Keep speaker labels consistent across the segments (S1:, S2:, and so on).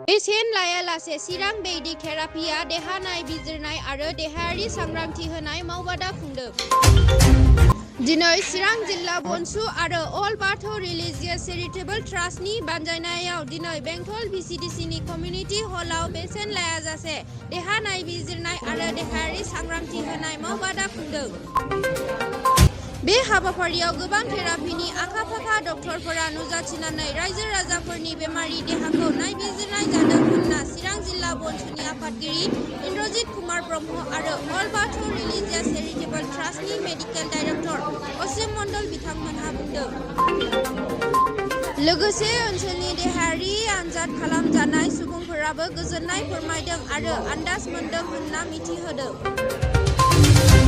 S1: बेसेन लायालासे चिरां वैदिक थेरापिया देहा नायबिजिरनाय आरो देहायारि सांग्रांथि होनाय मावबादा खुंदों। दिनै चिरां जिल्ला बनसु आरो अल बाथौ रिलिजियस चेरिटेबल ट्रास्टनि बानजायनायाव दिनै बेंटल VCDCनि कमिउनिटि हलाव बेसेन लायाजासे देहा नायबिजिरनाय आरो देहायारि सांग्रांथि होनाय मावबादा खुंदों। बे हाबाफारियाव गोबां थेरापिनि आखा-फाखा डक्टरफोरा नुजाथिनानै रायजो राजाफोरनि बेमारि देहाखौ नायबिजिरनाय जादों होनना चिरां जिल्ला बनसुनि आफादगिरि इन्द्रजित कुमार ब्रह्म आरो अल बाथौ रिलिजियस चेरिटेबल ट्रास्टनि मेडिकेल डाइरेक्टर आशिम मण्डल बिथांमोनहा बुंदों। लोगोसे ओनसोलनि देहायारि आनजाद खालामजानाय सुबुंफोराबो गोजोननाय फोरमायदों आरो आन्दाज मोनदों होनना मिथिहोदों।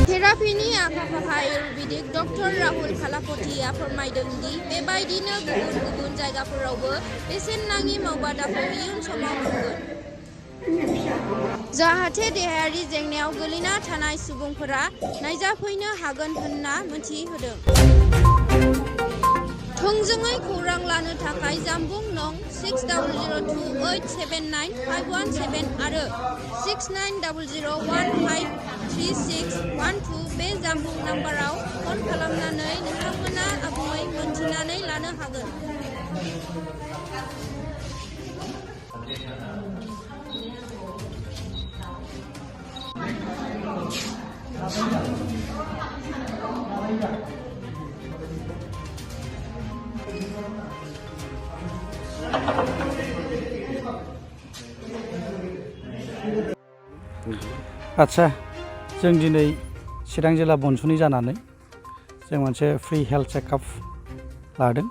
S1: थेरापिनि आखा-फाखा आयुर्वेदिक डक्टर राहुल खालापतिया फोरमायदों दि बेबायदिनो गुबुन गुबुन जायगाफोरावबो बेसेन नाङि मावबादाखौ इयुन समाव खुंगोन। जाहाथे देहायारि जेंनायाव गोलैना थानाय सुबुंफोरा नायजाफैनो हागोन होनना मिथिहोदों। थोंजोङै खौरां लानो थाखाय जानबुं नं 6002879517 आरो 6900153612 बे जानबुं नाम्बाराव फन खालामनानै नोंथांमोना आबुङै मोनथिनानै लानो हागोन।
S2: आच्छा जों दिनै चिरां जिल्ला बनसुनि जानानै जों मोनसे फ्रि हेल्थ चेकआप लादों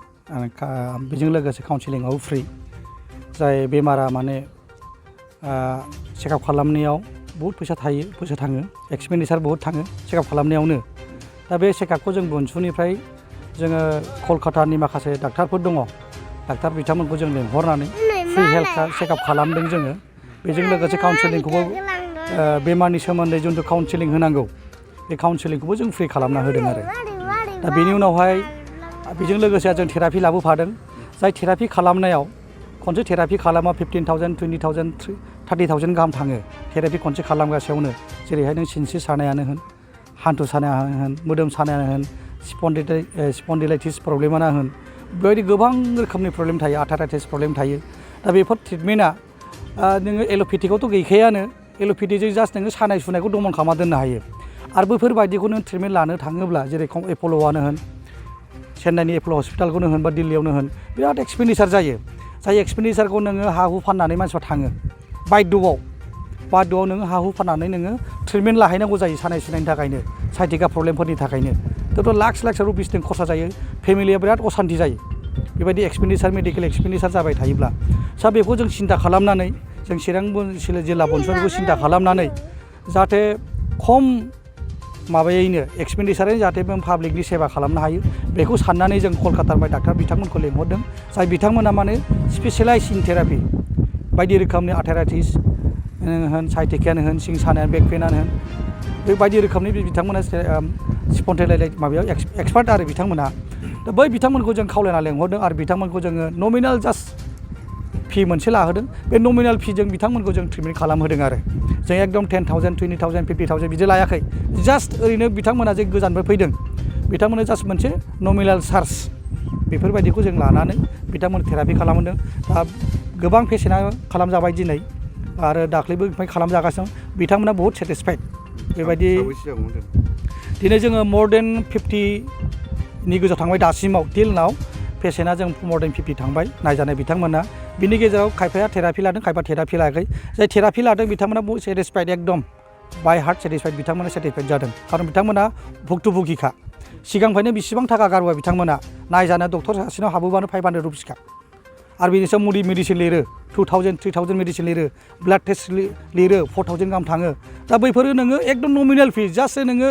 S2: बेजों लोगोसे काउन्सिलिंआव फ्रि जाय बेमारा माने चेकआप खालामनायाव बहुत फैसा थाङो एक्सपेन्डिचार बहुत थाङो चेकआप खालामनायावनो दा बे चेकआपखौ जों बनसुनिफ्राय जोङो कलकातानि माखासे डाक्टारफोर दङ डाक्टार बिथांमोनखौ जों लेंहरनानै फ्रि हेल्थ चेकआप खालामदों जोङो बेजों लोगोसे काउन्सिलिंखौबो बेमारनि सोमोन्दै जिथु काउन्सिलिं होनांगौ बे काउन्सिलिंखौबो जों फ्रि खालामना होदों आरो दा बेनि उनावहाय बेजों लोगोसे जों थेरापि लाबोफादों जाय थेरापि खालामनायाव खनसे थेरापि खालामा 15,000 20,000 30,000 गाहाम थाङो थेरापि खनसे खालामगासेयावनो जेरैहाय नों सिनस्रि सानायानो होन हान्थु सानायानो होन मोदोम सानायानो होन स्पन्डिलाइटिस प्रब्लेमानो होन बेबायदि गोबां रोखोमनि प्रब्लेम थायो आर्थराइटिस प्रब्लेम थायो दा बेफोर ट्रिटमेन्टआ नोङो एल'पेथिकआवथ' गैखायानो एल'पेथिकजों जास्ट नोङो सानाय सुनायखौ दमन खालामना दोननो हायो आरो बैफोरबायदिखौ नों ट्रिटमेन्ट लानो थाङोब्ला जेरै एपल'आनो होन चेन्नाइनि एपल' हस्पिटालखौनो होन बा दिल्लीयावनो होन बिराद एक्सपेन्डिचार जायो जाय एक्सपेन्डिचारखौ नोङो हा हु फाननानै मानसिफ्रा थाङो बायद'आव नोङो हा हु फाननानै नोङो ट्रिटमेन्ट लाहैनांगौ जायो सानाय सुनायनि थाखायनो साइटिका प्रब्लेमफोरनि थाखायनो थ' लाख रुपिसजों खरसा जायो फेमिलिया बिराद असान्ति जायो बेबायदि एक्सपेन्डिचार मेडिकेल एक्सपेन्डिचार जाबाय थायोब्ला सा बेखौ जों सिन्था खालामनानै जों चिरां जिल्ला बनसुखौ सिन्था खालामनानै जाहाथे खम माबायैनो एक्सपेन्डिचारैनो जाहाथे जों पाब्लिकनि सेवा खालामनो हायो बेखौ साननानै जों कलकातानिफ्राय डाक्टार बिथांमोनखौ लेंहरदों जाय बिथांमोना माने स्पेसियेलाइज इन थेरापि बायदि रोखोमनि आर्थराइटिस होन साइटिकायानो होन सिं सानायानो बेक पेनानो होन बे बायदि रोखोमनि बिथांमोना स्पन्डिलाइटिस माबायाव एक्सपार्ट आरो बिथांमोना दा बै बिथांमोनखौ जों खावलायना लेंहरदों आरो बिथांमोनखौ जोङो नमिनेल जास्ट फि मोनसे लाहोदों बे नमिनेल फिजों बिथांमोनखौ जों ट्रिटमेन्ट खालामहोदों आरो जों एकदम 10,000 20,000 50,000 बिदि लायाखै जास्ट ओरैनो बिथांमोना जे गोजाननिफ्राय फैदों बिथांमोननो जास्ट मोनसे नमिनेल चार्ज बेफोरबायदिखौ जों लानानै बिथांमोन थेरापि खालामदों दा गोबां पेसेन्टआ खालामजाबाय दिनै आरो दाख्लैबो खालामजागासिनो बिथांमोना बहुत सेटिसफाइड बेबायदि दिनै जोङो मर देन 50नि गोजौआव थांबाय दासिमाव टिल नाव पेसेन्टआ जों मर देन 50 थांबाय नायजानाय बिथांमोना बिनि गेजेराव खायफाया थेरापि लादों खायफा थेरापि लायाखै जाय थेरापि लादों बिथांमोना बहुत सेटिसफाइड एकदम बाय हार्ट सेटिसफाइड बिथांमोना सेटिसफाइड जादों खारन बिथांमोना भुक्तभुगिखा सिगांनिफ्रायनो बेसेबां थाखा गारबाय बिथांमोना नायजानो डक्टर सासेनाव हाबोबानो 500 रुपिसखा आरो बेनि सायाव मुलि मेडिसिन लिरो 2,000 3,000 मेडिसिन लिरो ब्लाड टेस्ट लिरो 4,000 गाहाम थाङो दा बैफोरो नोङो एकदम नमिनेल फि जास्ट नोङो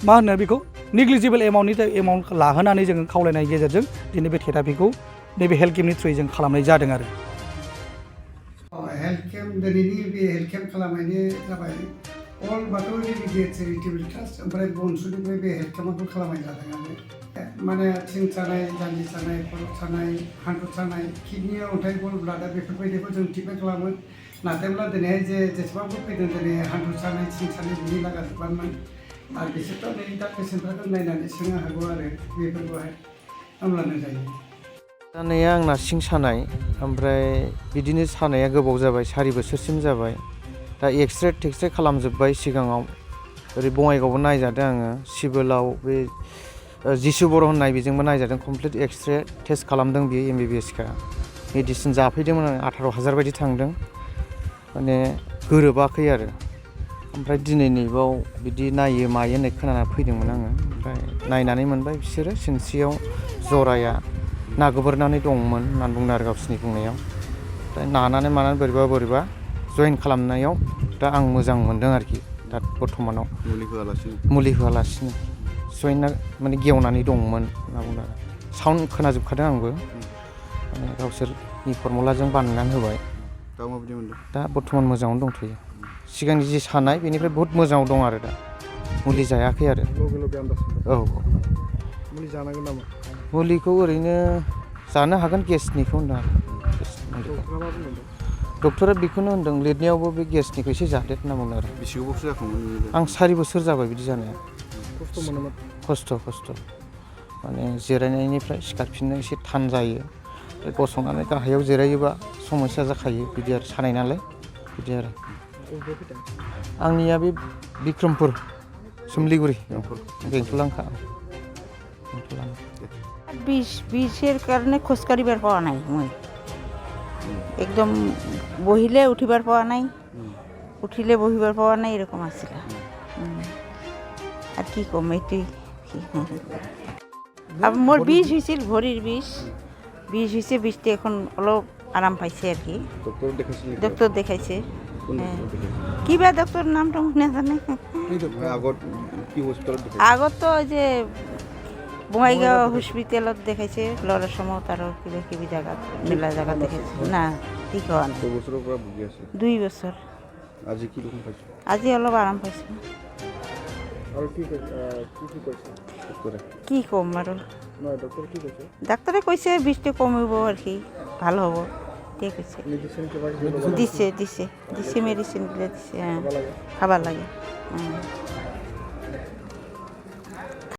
S2: मा होनो बेखौ नेग्लिजिबोल एमाउन्ट लाहोनानै जोङो खावलायनायनि गेजेरजों दिनै बे थेरापिखौ नैबे हेल्थ केम्पनि थ्रुयै जों खालामनाय जादों आरो
S3: हेल्थ केम्प दिनैनि बे हेल्थ केम्प खालामनायनि जाबाय अल बाथौ रिलिजियस चेरिटेबल ट्रास्ट ओमफ्राय बनसुनिफ्राय बे हेल्थ केम्पखौ खालामनाय जादों आरो माने आथिं सानाय जान्जि सानाय खर' सानाय हान्थु सानाय किडनि अन्थाइ गल ब्लाडा बेफोरबायदिखौ जों ट्रिटमेन्ट खालामो नाथायब्ला दिनैहाय जेसेबांबो फैदों दिनै हान्थु सानाय सिं सानाय बिनि लागा जोब्बानमोन आरो बिसोरथ' नै दा पेसेन्टफोरखौ नायनानै सोंनो हागौ आरो बेफोरखौहाय होमब्लानो जायो।
S4: जानाया आंना सिं सानाय ओमफ्राय बिदिनो सानाया गोबाव जाबाय 4 बोसोरसिम जाबाय दा एक्सरे खालामजोब्बाय सिगाङाव ओरै बङाइगावबो नायजादों आङो सिभिलाव बे जिसु बर' होननाय बेजोंबो नायजादों कमप्लिट एक्सरे टेस्ट खालामदों बियो MBBSखा मेडिसिन जाफैदोंमोन आं 18,000 बायदि थांदों माने गोरोबाखै आरो ओमफ्राय दिनै नैबाव बिदि नायो मायो होननाय खोनाना फैदोंमोन आङो ओमफ्राय नायनानै मोनबाय बिसोरो सिनस्रियाव जराया नागोबोरनानै दंमोन होननानै बुंदों आरो गावसोरनि बुंनायाव ओमफ्राय नानानै मानानै बोरैबा जइन खालामनायाव दा आं मोजां मोनदों आरोखि दा बर्थमानाव मुलि होआलासिनो जइना माने गेवनानै दंमोन होनना बुंदों आरो साउन्ड खोनाजोबखादों आंबो माने गावसोरनि फर्मुलाजों बानायनानै होबाय
S5: दा माबायदि मोनदों?
S4: दा बर्थमान मोजाङावनो दंथ'यो सिगांनि जि सानाय बेनिफ्राय बहुत मोजाङाव दं आरो दा मुलि जायाखै आरो औ
S5: मुलि जानांगोन नामा?
S4: मुलिखौ ओरैनो जानो हागोन गेसनिखौ होनदों डक्टरा बेखौनो होनदों लिरनायावबो बे गेसनिखौ एसे जादेर होनना बुंदों आरो
S5: बेसे गोबावसो जाखांबाय?
S4: आं 4 बोसोर जाबाय बिदि जानाया
S5: खस्थ' मोनोमोन?
S4: खस्थ' माने जिरायनायनिफ्राय सिखारफिननो एसे थान जायो गसंनानै गाहायाव जिरायोबा समस्या जाखायो बिदि आरो सानाय नालाय बिदि आरो आंनिया बे बिक्रमपुर सुमलिगुरि बेंथलांखा
S6: বিষের কারণে খোঁজ কাঢ়িবার পাওয়া নাই মই একদম বহিলে উঠিবার পাওয়া নাই উঠিলে বহিবার পাওয়া নাই এরকম আছিল আর কি কম এইটাই মোর বিষ হয়েছিল ভরির বিষ হয়েছে বিষটা এখন অলপ আরাম পাইছে আর কি ডক্টর দেখাইছে কিবা ডক্টর নামটা মনে জানে আগত তো ওই যে বঙাইগাঁও হস্পিটেলত দেখাইছে ল'ৰাৰ সময়ত আৰু কিবা জাগাত মেলা জাগাত দেখাইছে না ঠিক হোৱা নাই 2 বছৰ আজি অলপ আৰাম পাইছোঁ কি ক'ম আৰু ডাক্তৰে কৈছে বিষটো কমিব আৰু কি ভাল হ'ব ঠিক কৈছে দিছে মেডিচিনবিলাক দিছে খাব লাগে